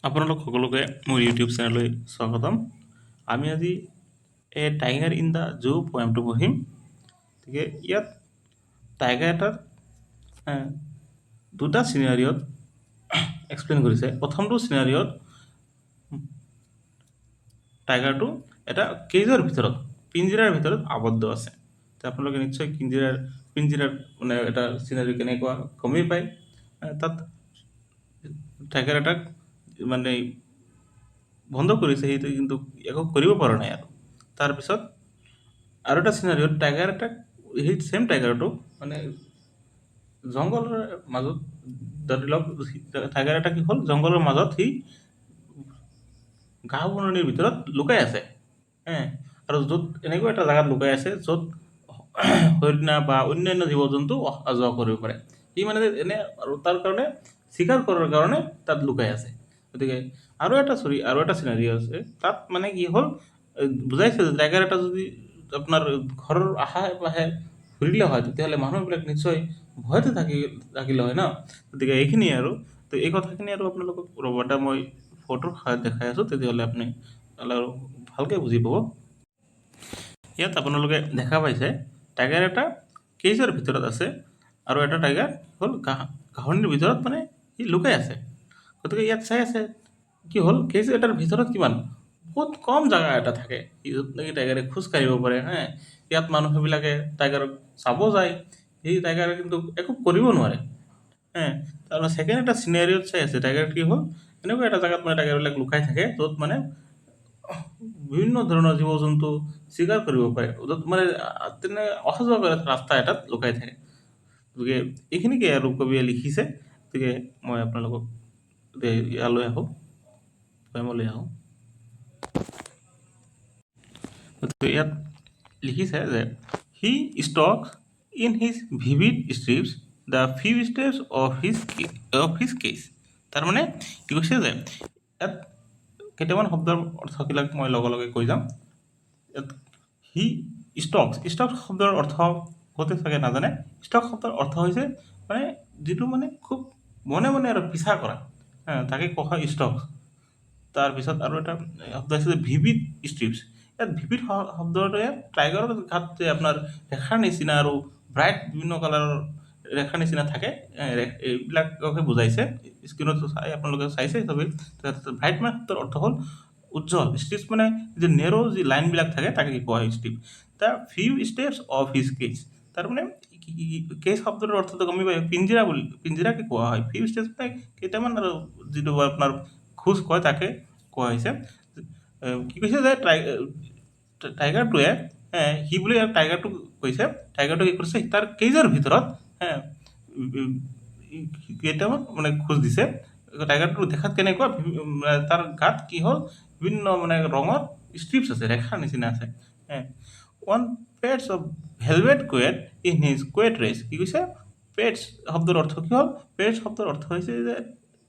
আপোনালোক সকলোকে মোৰ ইউটিউব চেনেললৈ স্বাগতম। আমি আজি এই টাইগাৰ ইন দ্য জু পয়েমটো পঢ়িম। গতিকে ইয়াত টাইগাৰ এটাৰ দুটা চিনাৰিঅ'ত এক্সপ্লেইন কৰিছে। প্ৰথমটো চিনাৰিঅ'ত টাইগাৰটো এটা কেজৰ ভিতৰত পিঞ্জিৰাৰ ভিতৰত আবদ্ধ আছে। আপোনালোকে নিশ্চয় পিঞ্জিৰাৰ মানে এটা চিনাৰি কেনেকুৱা গমেই পায়। তাত টাইগাৰ এটাক মানে বন্ধ কৰিছে, সেইটো কিন্তু একো কৰিব পৰা নাই। আৰু তাৰপিছত আৰু এটা চিনাৰিঅ'ত টাইগাৰ এটাক সেই ছেম টাইগাৰটোক মানে জংঘলৰ মাজত ধৰি লওক টাইগাৰ এটা কি হ'ল, জংঘলৰ মাজত সি ঘাঁহ বননিৰ ভিতৰত লুকাই আছে। আৰু য'ত এনেকুৱা এটা জেগাত লুকাই আছে য'ত হৰিণা বা অন্যান্য জীৱ জন্তু অহা যোৱা কৰিব পাৰে। সি মানে এনে আৰু তাৰ কাৰণে চিকাৰ কৰাৰ কাৰণে তাত লুকাই আছে। গতিকে আৰু এটা চিনাৰি আছে। তাত মানে কি হ'ল, বুজাইছে যে টাইগাৰ এটা যদি আপোনাৰ ঘৰৰ আশে পাশে ঘূৰিলে হয় তেতিয়াহ'লে মানুহবিলাক নিশ্চয় ভয়তে থাকিলে হয় ন। গতিকে এইখিনিয়ে আৰু তো এই কথাখিনি আৰু আপোনালোকক ৰ'বটা মই ফটোৰ সহায়ত দেখাই আছোঁ, তেতিয়াহ'লে আপুনি আৰু ভালকৈ বুজি পাব। ইয়াত আপোনালোকে দেখা পাইছে টাইগাৰ এটা কেজৰ ভিতৰত আছে আৰু এটা টাইগাৰ হ'ল ঘাঁহনিৰ ভিতৰত মানে সি লুকাই আছে। গতিকে ইয়াত চাই আছে কি হ'ল, কেজ এটাৰ ভিতৰত কিমান বহুত কম জেগা এটা থাকে য'ত নেকি টাইগাৰে খোজ কাঢ়িব পাৰে। ইয়াত মানুহবিলাকে টাইগাৰক চাব যায়, সেই টাইগাৰে কিন্তু একো কৰিব নোৱাৰে। তাৰমানে ছেকেণ্ড এটা চিনাৰিঅ'ত চাই আছে টাইগাৰ কি হ'ল, এনেকুৱা এটা জেগাত মানে টাইগাৰবিলাক লুকাই থাকে য'ত মানে বিভিন্ন ধৰণৰ জীৱ জন্তু চিকাৰ কৰিব পাৰে, য'ত মানে তেনে অহা যোৱা কৰা ৰাস্তা এটাত লুকাই থাকে। গতিকে এইখিনিকে আৰু কবিয়ে লিখিছে। গতিকে মই আপোনালোকক ইয়ালৈ আহোঁ, পয়েমলৈ আহোঁ। গতিকে ইয়াত লিখিছে যে he stalk in his vivid stripes the few steps of his cage. তাৰমানে কি কৈছে যে ইয়াত কেইটামান শব্দৰ অৰ্থবিলাক মই লগে লগে কৈ যাম। ইয়াত হি ষ্টক শব্দৰ অৰ্থ বহুতে চাগে নাজানে। ষ্টক শব্দৰ অৰ্থ হৈছে মানে যিটো মানে খুব মনে মনে আৰু পিছা কৰা, তাকে কোৱা হয় ষ্টক। তাৰপিছত আৰু এটা শব্দ আছে যে ভিভিড ষ্ট্ৰিপছ। ইয়াত ভিভিড শব্দটোৱে টাইগাৰৰ গাত যে আপোনাৰ ৰেখাৰ নিচিনা আৰু ব্ৰাইট বিভিন্ন কালাৰৰ ৰেখাৰ নিচিনা থাকে, এইবিলাককে বুজাইছে। স্ক্ৰীণত চাই আপোনালোকে চাইছে চবেই। ব্ৰাইট মানে শব্দৰ অৰ্থ হ'ল উজ্জ্বল। ষ্ট্ৰিপছ মানে যে নেৰ' যি লাইনবিলাক থাকে তাকে কোৱা হয় strip. The few steps of his cage, তাৰমানে কেজ শব্দটোৰ অৰ্থটো গমেই পায়, পিঞ্জিৰাকে কোৱা হয়। ফিউ ষ্টেপছ মানে কেইটামান আৰু যিটো আপোনাৰ খোজ কয় তাকে কোৱা হৈছে। কি কৈছে যে টাইগাৰটোৱে সি বুলি টাইগাৰটোক কৈছে, টাইগাৰটোৱে কি কৰিছে তাৰ কেজৰ ভিতৰত কেইটামান মানে খোজ দিছে। টাইগাৰটো দেখাত কেনেকুৱা, তাৰ গাত কি হ'ল বিভিন্ন মানে ৰঙৰ ষ্ট্ৰিপছ আছে, ৰেখাৰ নিচিনা আছে। One pads of velvet quiet in his quiet rage. কি কৈছে, পেডছ শব্দৰ অৰ্থ কি হ'ল, পেডছ শব্দৰ অৰ্থ হৈছে যে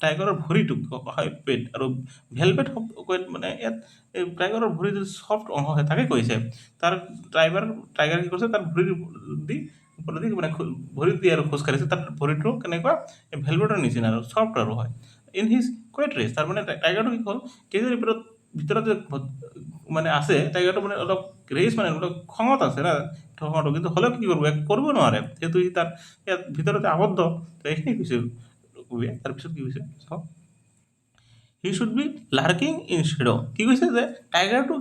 টাইগাৰৰ ভৰিটোক কোৱা হয় পেড, আৰু ভেলভেট শব্দ কোৱেট মানে ইয়াত টাইগাৰৰ ভৰিৰ যিটো ছফ্ট অংশ হয় তাকে কৈছে। তাৰ টাইগাৰ কি কৰিছে, তাৰ ভৰিৰ দি মানে ভৰিত দি আৰু খোজ কাঢ়িছে, তাৰ ভৰিটো কেনেকুৱা ভেলভেটৰ নিচিনা আৰু ছফ্ট আৰু হয়। ইন হিজ কোৱেট ৰেচ, তাৰমানে টাইগাৰটো কি হ'ল কেজৰ ভিতৰত যে মানে আছে, টাইগাৰটো মানে অলপ ৰেচ মানে অলপ খঙত আছে না, খঙটো কিন্তু হ'লেও কি কৰিব নোৱাৰে, যিহেতু সি তাৰ ইয়াত ভিতৰতে আবদ্ধ। এইখিনি কৈছে কবিয়ে। তাৰপিছত কি কৈছে চাওক, he should be lurking in shade'. কি কৈছে যে টাইগাৰটো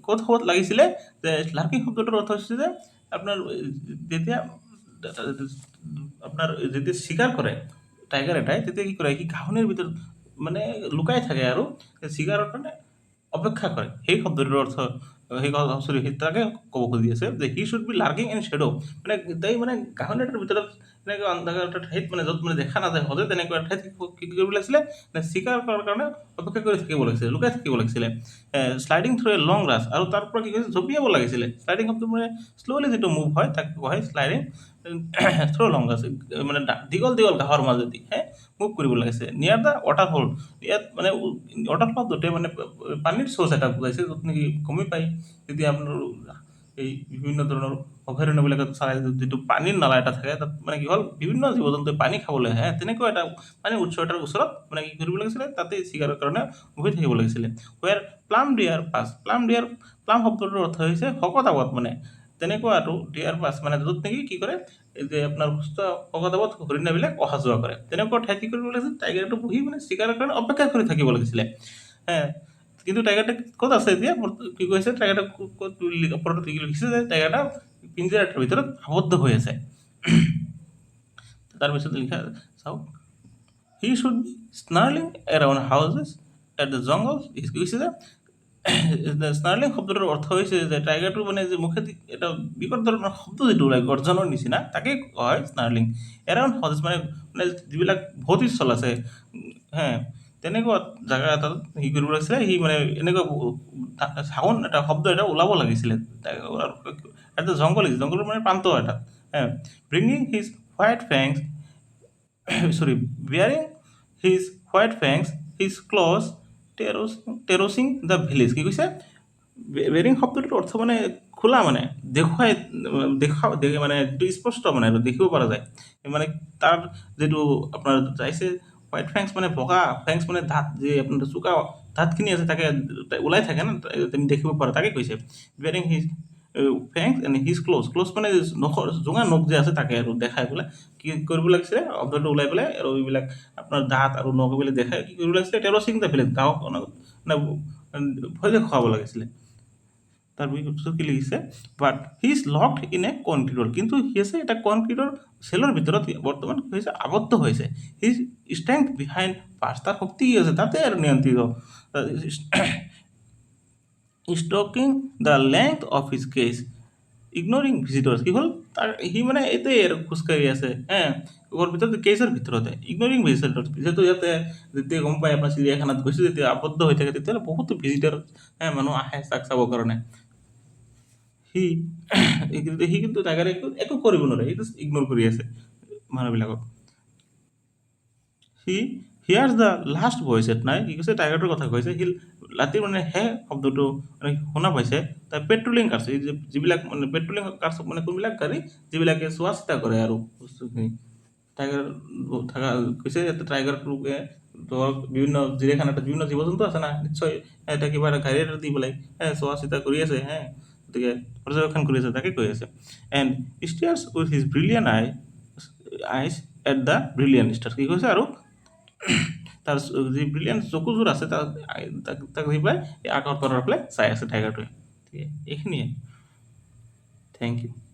ক'ত ক'ত লাগিছিলে, যে লাৰ্কিং শব্দটোৰ অৰ্থ হৈছে যে আপোনাৰ যেতিয়া চিকাৰ কৰে টাইগাৰ এটাই, তেতিয়া কি কৰে, সি ঘাঁহনিৰ ভিতৰত মানে লুকাই থাকে আৰু চিকাৰৰ কাৰণে অপেক্ষা কৰে। সেই শব্দটোৰ অৰ্থ তাকে ক'ব খুজি আছে যে he should be lurking in shade', মানে তাই মানে ঘাঁহনিটোৰ ভিতৰত এনেকুৱা অন্ধকাৰ এটা ঠাইত মানে য'ত মানে দেখা নাযায় সহজে, তেনেকুৱা ঠাইত কি কৰিব লাগিছিলে, চিকাৰ কৰাৰ কাৰণে অপেক্ষা কৰি থাকিব লাগিছিলে, লুকাই থাকিব লাগিছিলে। Sliding through a long grass, আৰু তাৰ পৰা কি কৰিছে জঁপিয়াব লাগিছিলে। শ্লাইডিং শব্দ মানে শ্ল'লি যিটো মুভ হয় তাক কোৱা হয় শ্লাইডিং থ্ৰু লং গ্ৰাছ, মানে দীঘল দীঘল ঘাঁহৰ মাজেদি মুভ কৰিব লাগিছে। নিয়াৰ দ্য ৱাটাৰ হল, ইয়াত মানে ৱাটাৰ শব্দটোৱে মানে পানীৰ চ'ৰ্চ এটা বুজাইছে, য'ত নেকি গমেই পায় যেতিয়া আপোনাৰ এই বিভিন্ন ধৰণৰ অভয়াৰণ্যবিলাকত চাই যিটো পানীৰ নলা এটা থাকে তাত মানে কি হ'ল বিভিন্ন জীৱ জন্তুৱে পানী খাবলৈ আহে তেনেকুৱা এটা পানীৰ উৎস এটাৰ ওচৰত মানে কি কৰিব লাগিছিলে তাতে চিকাৰৰ কাৰণে বহি থাকিব লাগিছিলে ৱেৰ প্লাম শব্দটোৰ অৰ্থ হৈছে শকতাৱত মানে তেনেকুৱা আৰু ডিয়াৰ পাছ মানে য'ত নেকি কি কৰে এই যে আপোনাৰ সুস্থ শকতাৱত হৰিণাবিলাক অহা যোৱা কৰে তেনেকুৱা ঠাইত কি কৰিব লাগিছিল টাইগাৰটো বহি মানে চিকাৰৰ কাৰণে অপেক্ষা কৰি থাকিব লাগিছিলে কিন্তু টাইগাৰটা ক'ত আছে এতিয়া কি কৈছে টাইগাৰটা ক'ত ওপৰত লিখিছে যে টাইগাৰটা পিঞ্জৰাটোৰ ভিতৰত আবদ্ধ হৈ আছে তাৰপিছত লিখা চাওক he should be snarling around houses at the jungle কৈছে যে স্নাৰ্লিং শব্দটোৰ অৰ্থ হৈছে যে টাইগাৰটো মানে যে মুখেদি এটা বিকট ধৰণৰ শব্দ যিটো ওলাই গৰ্জনৰ নিচিনা তাকে কোৱা হয় স্নাৰ্লিং এৰাউণ্ড হাউচেছ মানে যিবিলাক ভৌতিস্থল আছে তেনেকুৱা জেগা এটাত সি কৰিব লাগিছিলে সি মানে এনেকুৱা চাউণ্ড এটা শব্দ এটা ওলাব লাগিছিলে এটা জংঘলৰ মানে প্ৰান্ত এটাত bringing his white fangs bearing his white fangs his claws terrorising the village কি কৈছে বেৰিং শব্দটোৰ অৰ্থ মানে খোলা মানে মানে যিটো স্পষ্ট মানে দেখিব পৰা যায় মানে তাৰ যিটো আপোনাৰ চাইছে হোৱাইট ফেংছ মানে বগা ফেংছ মানে দাঁত যে আপোনাৰ চোকা দাঁতখিনি আছে তাকে ওলাই থাকে না তুমি দেখিব পাৰা তাকে কৈছে bearing his fangs and his claws মানে নখৰ জোঙা নখ যে আছে তাকে আৰু দেখাই পেলাই কি কৰিব লাগিছিলে শব্দটো ওলাই পেলাই আৰু এইবিলাক আপোনাৰ দাঁত আৰু নখ এইবিলাক দেখাই কি কৰিব লাগিছিলে টেৰচিং দ্য ভিলেজ গাঁৱক মানে ভয় দেখুৱাব লাগিছিলে তাৰপিছত কি লিখিছে but he is locked in a কনক্ৰিটৰ কিন্তু সি আছে এটা কনক্ৰিটৰ চেলৰ ভিতৰত বৰ্তমান কি হৈছে আবদ্ধ হৈছে হি ষ্ট্ৰেংথ বিহাইণ্ড পাৰ্চ তাৰ শক্তি কি আছে তাতে আৰু নিয়ন্ত্ৰিত stalking the length of his cage ignoring visitors কি হ'ল তাৰ সি মানে এইটোৱে আৰু খোজকাঢ়ি আছে ঘৰ ভিতৰত কেজৰ ভিতৰতে ইগনৰিং ভিজিটৰ্ছ যিহেতু ইয়াতে যেতিয়া গম পায় আপোনাৰ চিৰিয়াখানাত গৈছে যেতিয়া আবদ্ধ হৈ থাকে তেতিয়াহ'লে বহুতো ভিজিটৰ মানুহ আহে তাক চাবৰ কাৰণে সি কিন্তু টাইগাৰে একো কৰিব নোৱাৰে সি জাষ্ট ইগন'ৰ কৰি আছে মানুহবিলাকক সি হিয়াৰ্ছ দ্য লাষ্ট ভইচ এট নাই কি কৈছে টাইগাৰটোৰ কথা কৈছে সি ৰাতিৰ মানে শব্দটো মানে শুনা পাইছে তাৰ পেট্ৰলিং কাৰ্ছ এই যিবিলাক মানে পেট্ৰলিং কাৰ্ছ মানে কোনবিলাক গাড়ী যিবিলাকে চোৱা চিতা কৰে আৰু বস্তুখিনি টাইগাৰ থকা কৈছে ইয়াতে টাইগাৰটোকে ধৰক বিভিন্ন চিৰিয়াখানাত বিভিন্ন জীৱ জন্তু আছে না নিশ্চয় এটা কিবা এটা গাড়ী এটা দি পেলাই চোৱা চিতা কৰি আছে গতিকে পৰ্যবেক্ষণ কৰি আছে তাকে কৈ আছে and stares with his brilliant eyes at the brilliant star কি কৈছে আৰু তাৰ যি ব্ৰিলিয়ান চকুযোৰ আছে তাক দি পেলাই এই আকাশৰ তলৰ পেলাই চাই আছে টাইগাৰটোৱে ঠিক আছে এইখিনিয়ে থেংক ইউ